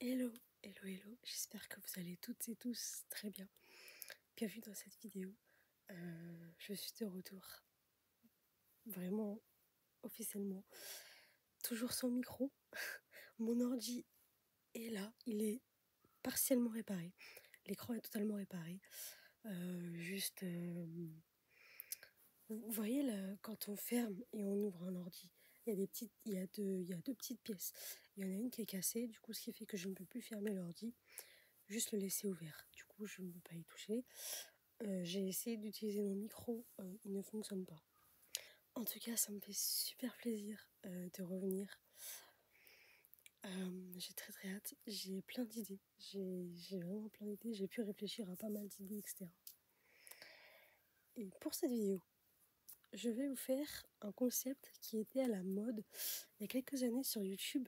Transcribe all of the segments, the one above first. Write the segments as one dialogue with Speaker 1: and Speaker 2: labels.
Speaker 1: Hello, hello, j'espère que vous allez toutes et tous très bien. Bienvenue dans cette vidéo. Je suis de retour, vraiment officiellement, toujours sans micro. Mon ordi est là, il est partiellement réparé. L'écran est totalement réparé. Vous voyez là, quand on ferme et on ouvre un ordi, il y a deux petites pièces. Il y en a une qui est cassée, du coup ce qui fait que je ne peux plus fermer l'ordi, juste le laisser ouvert. Du coup je ne peux pas y toucher. J'ai essayé d'utiliser mon micro, il ne fonctionne pas. En tout cas, ça me fait super plaisir de revenir. J'ai très hâte, j'ai plein d'idées, j'ai vraiment plein d'idées, j'ai pu réfléchir à pas mal d'idées, etc. Et pour cette vidéo, je vais vous faire un concept qui était à la mode il y a quelques années sur YouTube.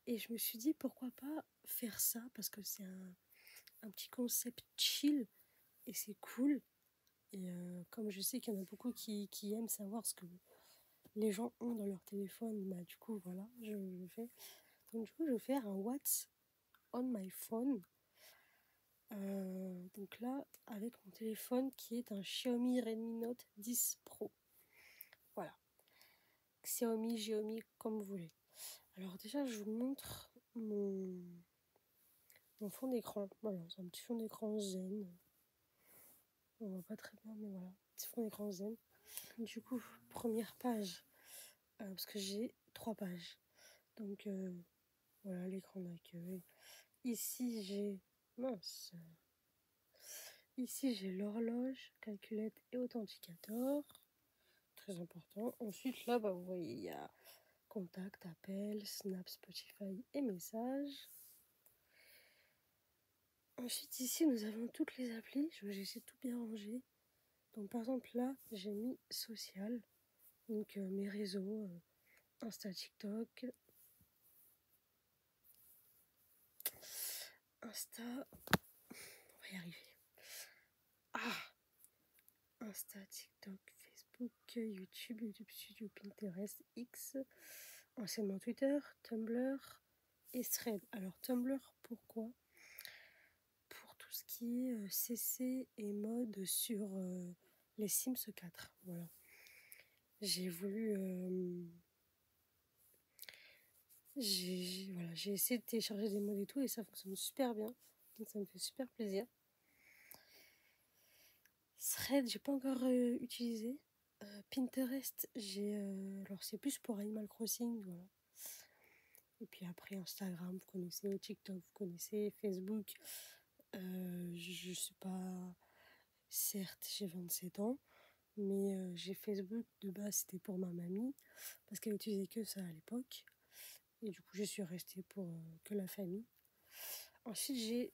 Speaker 1: Et je me suis dit pourquoi pas faire ça, parce que c'est un petit concept chill et c'est cool. Et comme je sais qu'il y en a beaucoup qui aiment savoir ce que les gens ont dans leur téléphone, bah du coup voilà, je le fais. Donc du coup je vais faire un What's on my phone. Donc là avec mon téléphone qui est un Xiaomi Redmi Note 10 Pro. Voilà. Xiaomi comme vous voulez. Alors déjà je vous montre mon fond d'écran. Voilà, c'est un petit fond d'écran zen. On voit pas très bien mais voilà, petit fond d'écran zen. Du coup, première page, parce que j'ai 3 pages. Donc voilà l'écran d'accueil. Ici j'ai mince. Ici j'ai l'horloge, calculette et authenticateur. Très important. Ensuite là, bah, vous voyez, il y a contact, appel, Snap, Spotify et messages. Ensuite ici nous avons toutes les applis. J'essaie de tout bien ranger. Donc par exemple là j'ai mis social. Donc mes réseaux, Insta, TikTok. Insta, on va y arriver. Insta, TikTok, Facebook, YouTube Studio, Pinterest, X, anciennement Twitter, Tumblr et Thread. Alors Tumblr, pourquoi? Pour tout ce qui est CC et mode sur les Sims 4. Voilà. J'ai voulu... j'ai essayé de télécharger des modes et tout et ça fonctionne super bien. Donc ça me fait super plaisir. Thread, j'ai pas encore utilisé. Pinterest, alors c'est plus pour Animal Crossing, voilà. Et puis après Instagram, vous connaissez, TikTok, vous connaissez, Facebook. Je sais pas, certes j'ai 27 ans, mais j'ai Facebook de base, c'était pour ma mamie, parce qu'elle utilisait que ça à l'époque. Et du coup, je suis restée pour que la famille. Ensuite, j'ai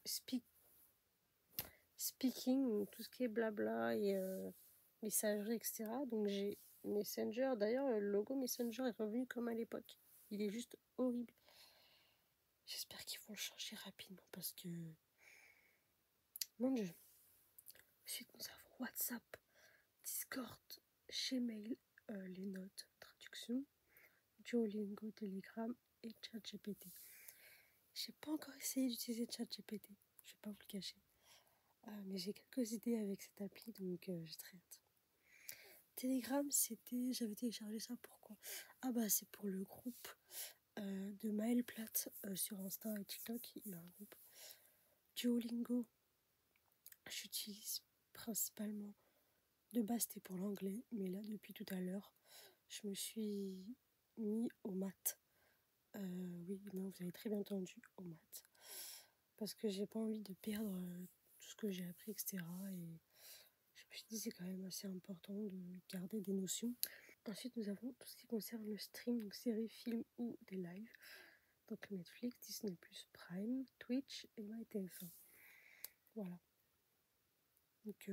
Speaker 1: Speaking, tout ce qui est blabla et messagerie, etc. Donc j'ai Messenger. D'ailleurs, le logo Messenger est revenu comme à l'époque. Il est juste horrible. J'espère qu'ils vont le changer rapidement parce que... Mon Dieu. Ensuite, nous avons WhatsApp, Discord, Gmail, les notes, traduction, Duolingo, Telegram et ChatGPT. J'ai pas encore essayé d'utiliser ChatGPT. Je vais pas vous le cacher. Mais j'ai quelques idées avec cette appli, donc j'ai très hâte. Telegram, j'avais téléchargé ça pourquoi? Ah bah c'est pour le groupe de Maël Platt sur Insta et TikTok, il y a un groupe. Duolingo, j'utilise principalement, de base c'était pour l'anglais, mais là depuis tout à l'heure, je me suis mis aux maths. Oui, non, vous avez très bien entendu, aux maths. Parce que j'ai pas envie de perdre tout ce que j'ai appris, etc. Et je me suis dit c'est quand même assez important de garder des notions. Ensuite, nous avons tout ce qui concerne le stream, donc séries, films ou des lives. Donc Netflix, Disney+, Prime, Twitch et MyTF1. Voilà. Donc,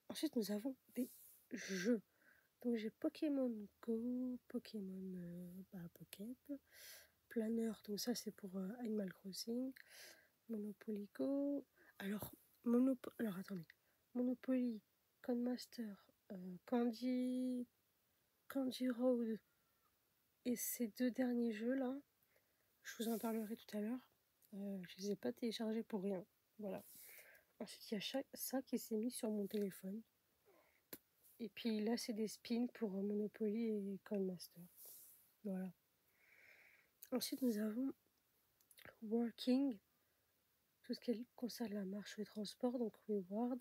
Speaker 1: ensuite, nous avons des jeux. Donc j'ai Pokémon Go, Pokémon Pocket, Planner, donc ça c'est pour Animal Crossing, Monopoly Go. Alors, alors attendez, Monopoly, Codemaster, Candy Road et ces deux derniers jeux là, Je vous en parlerai tout à l'heure. Je les ai pas téléchargés pour rien. Voilà. Ensuite, il y a ça qui s'est mis sur mon téléphone. Et puis là, c'est des spins pour Monopoly et Coinmaster. Voilà. Ensuite, nous avons Working, tout ce qui concerne la marche ou les transports, donc Reward,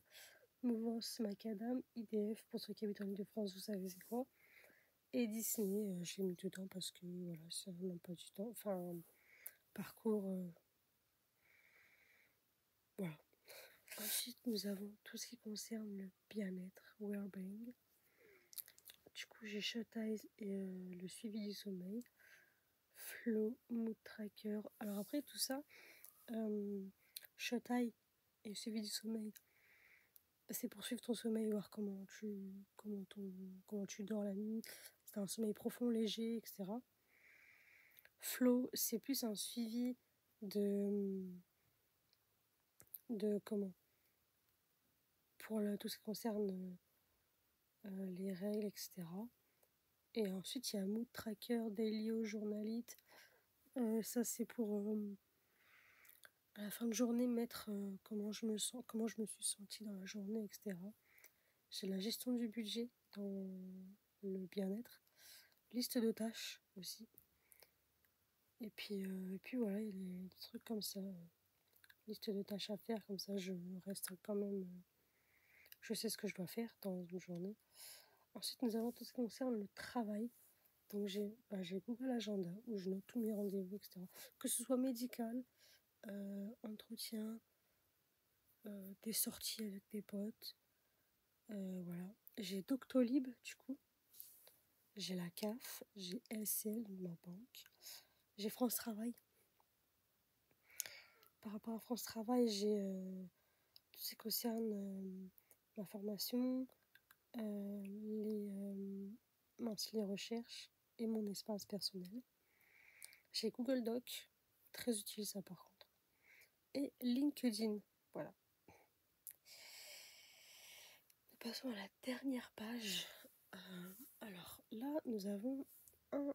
Speaker 1: Mouvance Macadam, IDF, pour ceux qui habitent en Ile-de-France, vous savez c'est quoi. Et Disney, je l'ai mis dedans parce que voilà, c'est un emploi du temps, enfin, un parcours. Voilà. Ensuite, nous avons tout ce qui concerne le bien-être, well-being. Du coup, j'ai Shut Eyes et le suivi du sommeil, Flow, Mood Tracker. Alors après, tout ça, Shut Eye et le suivi du sommeil, c'est pour suivre ton sommeil, voir comment tu dors la nuit. C'est un sommeil profond, léger, etc. Flow, c'est plus un suivi de comment pour tout ce qui concerne les règles, etc. Et ensuite, il y a Mood Tracker, Dailyo, Journalite. Ça, c'est pour à la fin de journée mettre comment je me sens, comment je me suis sentie dans la journée, etc. J'ai la gestion du budget dans le bien-être. Liste de tâches aussi. Et puis voilà, il y a des trucs comme ça. Liste de tâches à faire, comme ça je reste quand même. Je sais ce que je dois faire dans une journée. Ensuite, nous avons tout ce qui concerne le travail. Donc j'ai Google Agenda où je note tous mes rendez-vous, etc. Que ce soit médical, entretien, des sorties avec des potes. Voilà. J'ai Doctolib du coup. J'ai la CAF, j'ai LCL, donc ma banque. J'ai France Travail. Par rapport à France Travail, j'ai tout ce qui concerne ma formation, les recherches et mon espace personnel. J'ai Google Doc, très utile ça par contre. Et LinkedIn, voilà. Nous passons à la dernière page. Alors là, nous avons un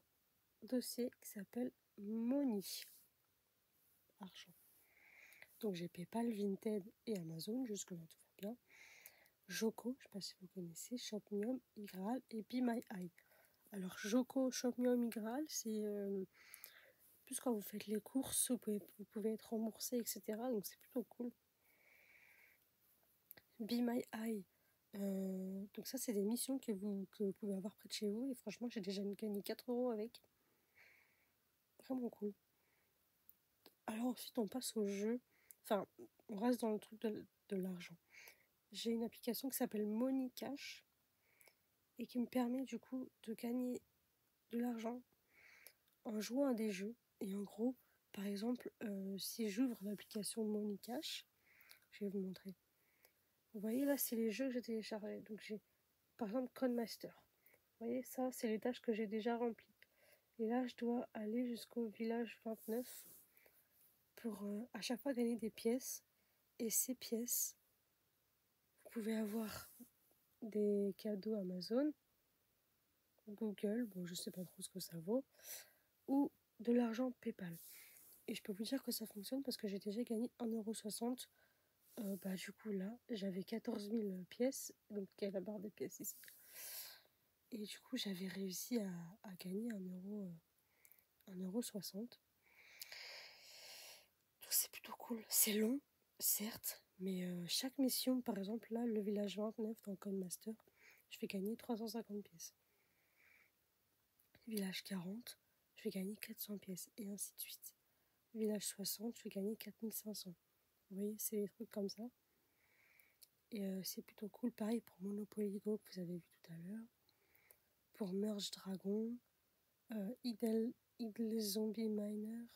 Speaker 1: dossier qui s'appelle Money. Argent. Donc j'ai PayPal, Vinted et Amazon, jusque-là tout va bien. Joko, je ne sais pas si vous connaissez, Shopmium, Igral et Be My Eye. Alors Joko, Shopmium, Igral, c'est plus quand vous faites les courses, vous pouvez être remboursé, etc. Donc c'est plutôt cool. Be My Eye, donc ça c'est des missions que vous pouvez avoir près de chez vous. Et franchement, j'ai déjà gagné 4 € avec. Vraiment cool. Alors ensuite, on passe au jeu. Enfin, on reste dans le truc de l'argent. J'ai une application qui s'appelle Money Cash et qui me permet du coup de gagner de l'argent en jouant à des jeux. Et en gros, par exemple, si j'ouvre l'application Money Cash, je vais vous montrer. Vous voyez là, c'est les jeux que j'ai téléchargés. Donc j'ai par exemple Codemaster. Vous voyez, ça, c'est les tâches que j'ai déjà remplies. Et là, je dois aller jusqu'au village 29 pour à chaque fois gagner des pièces. Et ces pièces, vous pouvez avoir des cadeaux Amazon, Google, bon, je sais pas trop ce que ça vaut, ou de l'argent PayPal. Et je peux vous dire que ça fonctionne parce que j'ai déjà gagné 1,60 €. Bah, du coup, là, j'avais 14 000 pièces, donc il y a la barre des pièces ici. Et du coup, j'avais réussi à gagner 1,60 €. Donc c'est plutôt cool. C'est long, certes, mais chaque mission, par exemple, là, le village 29 dans Codemaster, je vais gagner 350 pièces. Village 40, je vais gagner 400 pièces, et ainsi de suite. Village 60, je vais gagner 4500. Vous voyez, c'est des trucs comme ça. Et c'est plutôt cool. Pareil pour Monopoly Go que vous avez vu tout à l'heure. Pour Merge Dragon, Idle Zombie Miner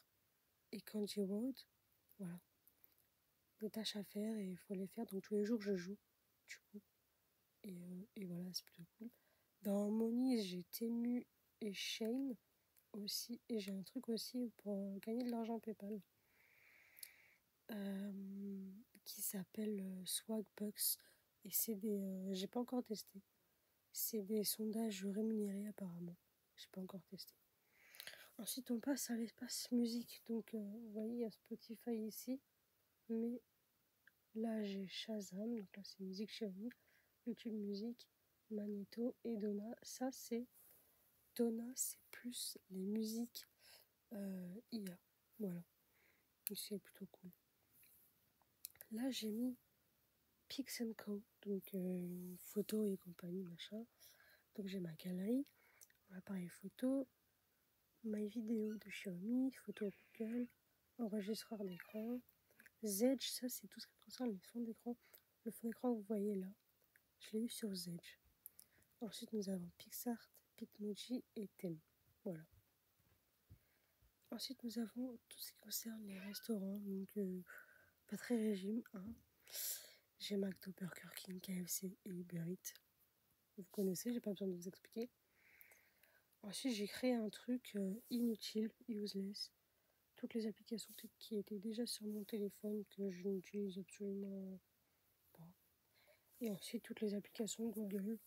Speaker 1: et Candy Road. Voilà. Des tâches à faire et il faut les faire. Donc tous les jours, je joue. Du coup. Et voilà, c'est plutôt cool. Dans Money, j'ai Temu et Shane aussi. Et j'ai un truc aussi pour gagner de l'argent PayPal. Qui s'appelle Swagbucks. Et c'est des... j'ai pas encore testé. C'est des sondages rémunérés apparemment. J'ai pas encore testé. Ensuite, on passe à l'espace musique. Donc, vous voyez, il y a Spotify ici. Mais là, j'ai Shazam. Donc là, c'est musique Xiaomi. YouTube Musique, Magneto et Donna. Donna, c'est plus les musiques IA. Voilà. Donc, c'est plutôt cool. Là, j'ai mis Pix Co. Donc, photo et compagnie, machin. Donc, j'ai ma galerie, mon appareil photo, My vidéo de Xiaomi, photo Google, enregistreur d'écran. Zedge, ça c'est tout ce qui concerne les fonds d'écran. Le fond d'écran que vous voyez là, je l'ai eu sur Zedge. Ensuite nous avons PixArt, Bitmoji et Temu. Voilà. Ensuite nous avons tout ce qui concerne les restaurants, donc pas très régime. Hein. J'ai McDo, Burger King, KFC et Uber Eats. Vous connaissez, j'ai pas besoin de vous expliquer. Ensuite j'ai créé un truc inutile, useless. Toutes les applications qui étaient déjà sur mon téléphone que je n'utilise absolument pas. Et ensuite toutes les applications Google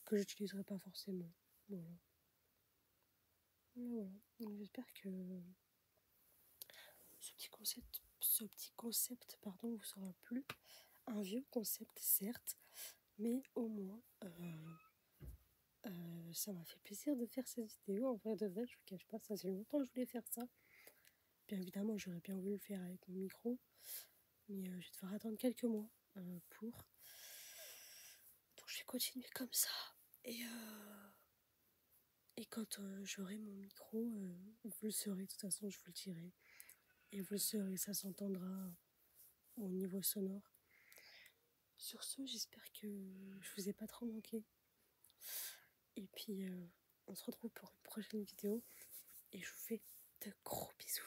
Speaker 1: que j'utiliserai pas forcément. Voilà. Voilà. Donc j'espère que ce petit concept pardon, vous sera plu. Un vieux concept certes, mais au moins ça m'a fait plaisir de faire cette vidéo. En vrai de vrai, je vous cache pas, ça faisait longtemps que je voulais faire ça. Bien évidemment, j'aurais bien voulu le faire avec mon micro, mais je vais devoir attendre quelques mois pour. Donc je vais continuer comme ça. Et quand j'aurai mon micro, vous le saurez, de toute façon je vous le dirai. Et vous le saurez, ça s'entendra au niveau sonore. Sur ce, j'espère que je vous ai pas trop manqué. Et puis on se retrouve pour une prochaine vidéo. Et je vous fais de gros bisous.